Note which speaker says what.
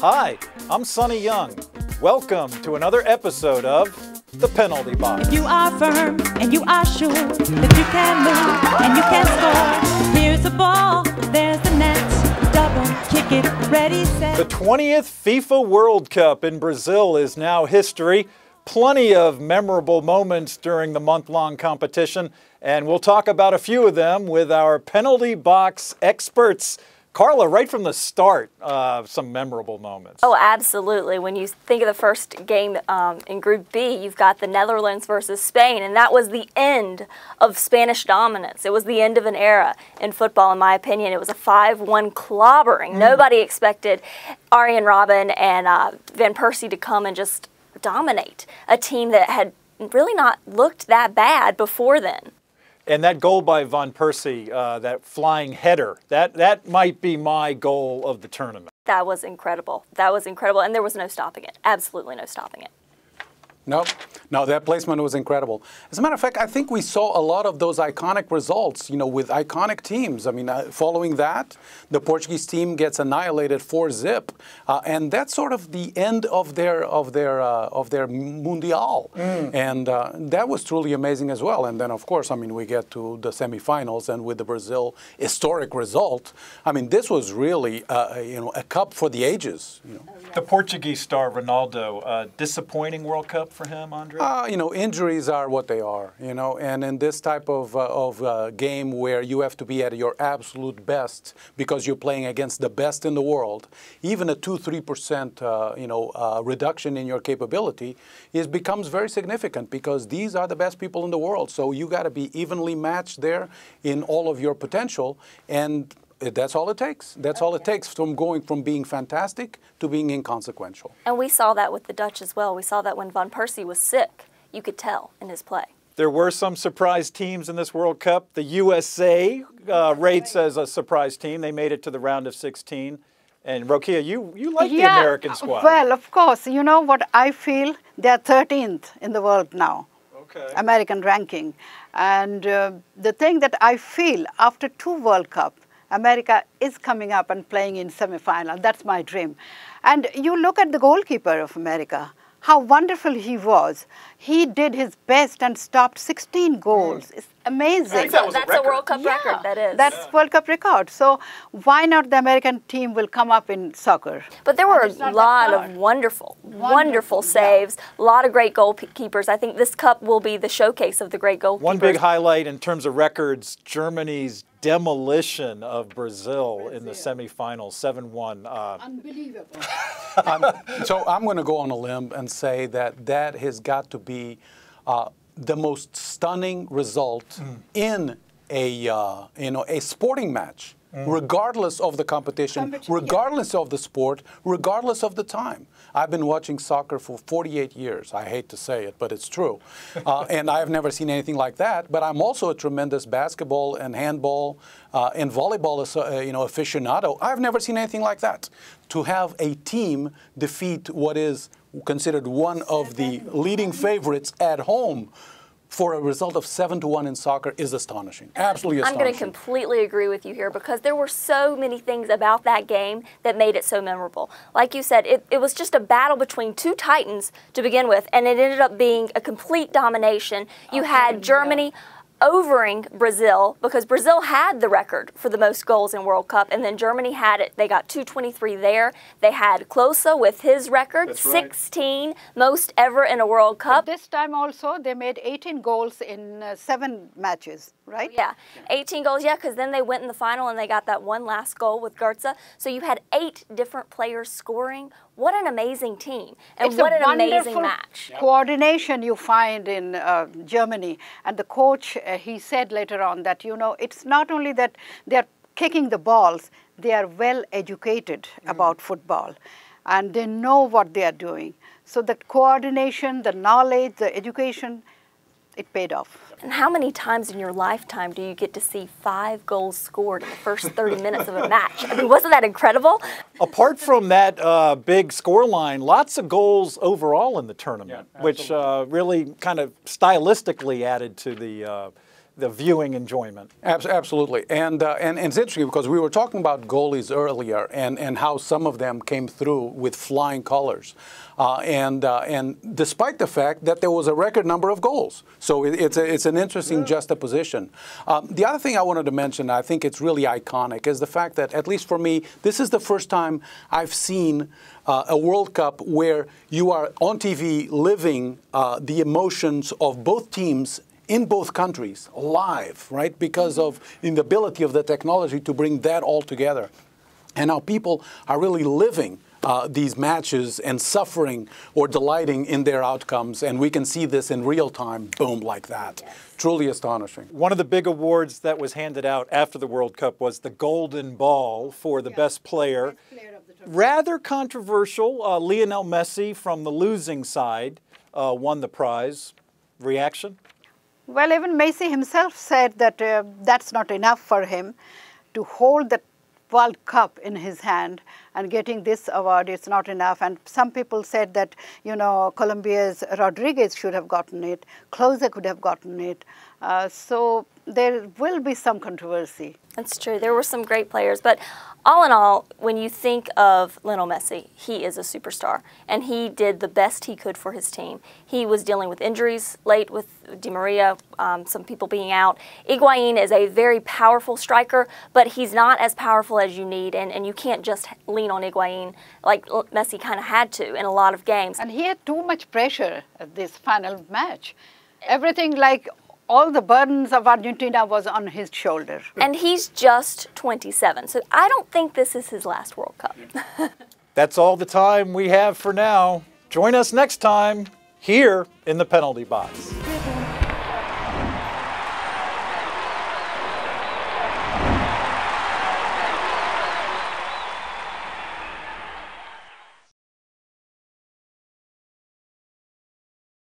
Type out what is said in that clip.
Speaker 1: Hi, I'm Sonny Young. Welcome to another episode of The Penalty Box.
Speaker 2: If you are firm and you are sure that you can move and you can score, here's the ball, there's the net, double, kick it, ready, set.
Speaker 1: The 20th FIFA World Cup in Brazil is now history. Plenty of memorable moments during the month-long competition, and we'll talk about a few of them with our penalty box experts. Carla, right from the start, some memorable moments.
Speaker 3: Oh, absolutely. When you think of the first game in Group B, you've got the Netherlands versus Spain, and that was the end of Spanish dominance. It was the end of an era in football, in my opinion. It was a 5-1 clobbering. Nobody expected Arjen Robben and Van Persie to come and just dominate a team that had really not looked that bad before then.
Speaker 1: And that goal by Van Persie, that flying header, that might be my goal of the tournament.
Speaker 3: That was incredible. That was incredible, and there was no stopping it. Absolutely no stopping it.
Speaker 4: No, that placement was incredible. As a matter of fact, I think we saw a lot of those iconic results, with iconic teams. I mean, following that, the Portuguese team gets annihilated 4-0, and that's sort of the end of their Mundial. And that was truly amazing as well. And then, of course, we get to the semifinals, and with the Brazil historic result, this was really, a cup for the ages.
Speaker 1: The Portuguese star Ronaldo, disappointing World Cup for him, Andre?
Speaker 4: Injuries are what they are, and in this type of game where you have to be at your absolute best because you're playing against the best in the world, even a 2-3% reduction in your capability becomes very significant because these are the best people in the world. So you got to be evenly matched there in all of your potential, and that's all it takes. That's all it takes from going from being fantastic to being inconsequential.
Speaker 3: And we saw that with the Dutch as well. We saw that when Van Persie was sick. You could tell in his play.
Speaker 1: There were some surprise teams in this World Cup. The USA rates as a surprise team. They made it to the round of 16. And Rokia, you like the American squad.
Speaker 5: Well, of course. You know what I feel? They're 13th in the world now.
Speaker 1: Okay.
Speaker 5: American ranking. And the thing that I feel after 2 World Cup, America is coming up and playing in semi-final. That's my dream. And you look at the goalkeeper of America, how wonderful he was. He did his best and stopped 16 goals. It's amazing.
Speaker 3: That's a World Cup record, that is.
Speaker 5: That's World Cup record. So why not the American team will come up in soccer?
Speaker 3: But there were a lot of wonderful saves, a lot of great goalkeepers. I think this cup will be the showcase of the great goalkeepers.
Speaker 1: One big highlight in terms of records, Germany's demolition of Brazil in the semifinals, 7-1.
Speaker 5: Unbelievable.
Speaker 4: So I'm going to go on a limb and say that has got to be the most stunning result in a sporting match, regardless of the competition, regardless of the sport, regardless of the time. I've been watching soccer for 48 years. I hate to say it, but it's true. And I have never seen anything like that. But I'm also a tremendous basketball and handball and volleyball aficionado. I've never seen anything like that. To have a team defeat what is considered one of the leading favorites at home for a result of 7-1 in soccer is astonishing. Absolutely astonishing.
Speaker 3: I'm going to completely agree with you here because there were so many things about that game that made it so memorable. Like you said, it was just a battle between 2 titans to begin with, and it ended up being a complete domination. You had Germany overing Brazil because Brazil had the record for the most goals in World Cup, and then Germany had it. They got 223 there. They had Klose with his record, 16 most ever in a World Cup.
Speaker 5: This time also they made 18 goals in 7 matches, right?
Speaker 3: Yeah, 18 goals, because then they went in the final and they got that one last goal with Goetze. So you had 8 different players scoring. What an amazing team, and what an amazing match.
Speaker 5: Coordination you find in Germany, and the coach, he said later on that, it's not only that they're kicking the balls, they are well educated about football, and they know what they are doing. So the coordination, the knowledge, the education, it paid off.
Speaker 3: And how many times in your lifetime do you get to see 5 goals scored in the first 30 minutes of a match? Wasn't that incredible?
Speaker 1: Apart from that big score line, lots of goals overall in the tournament, which really kind of stylistically added to the the viewing enjoyment.
Speaker 4: Absolutely. And it's interesting because we were talking about goalies earlier and how some of them came through with flying colors. And despite the fact that there was a record number of goals. So it's an interesting juxtaposition. The other thing I wanted to mention, I think it's really iconic, is the fact that, at least for me, this is the first time I've seen a World Cup where you are on TV living the emotions of both teams in both countries live, right? Because of the ability of the technology to bring that all together. And now people are really living these matches and suffering or delighting in their outcomes. And we can see this in real time, boom, like that. Yes. Truly astonishing. One
Speaker 1: of the big awards that was handed out after the World Cup was the Golden Ball for the best player. Rather controversial. Lionel Messi from the losing side won the prize. Reaction?
Speaker 5: Well, even Messi himself said that that's not enough for him to hold the World Cup in his hand, and getting this award is not enough. And some people said that, you know, Colombia's Rodriguez should have gotten it, Klose could have gotten it. So there will be some controversy.
Speaker 3: That's true. There were some great players, but all in all, when you think of Lionel Messi, he is a superstar, and he did the best he could for his team. He was dealing with injuries late with Di Maria, some people being out. Higuain is a very powerful striker, but he's not as powerful as you need, and you can't just lean on Higuain like Messi kind of had to in a lot of games.
Speaker 5: And he had too much pressure at this final match. Everything, like all the burdens of Argentina was on his shoulder.
Speaker 3: And he's just 27, so I don't think this is his last World Cup.
Speaker 1: That's all the time we have for now. Join us next time here in the penalty box.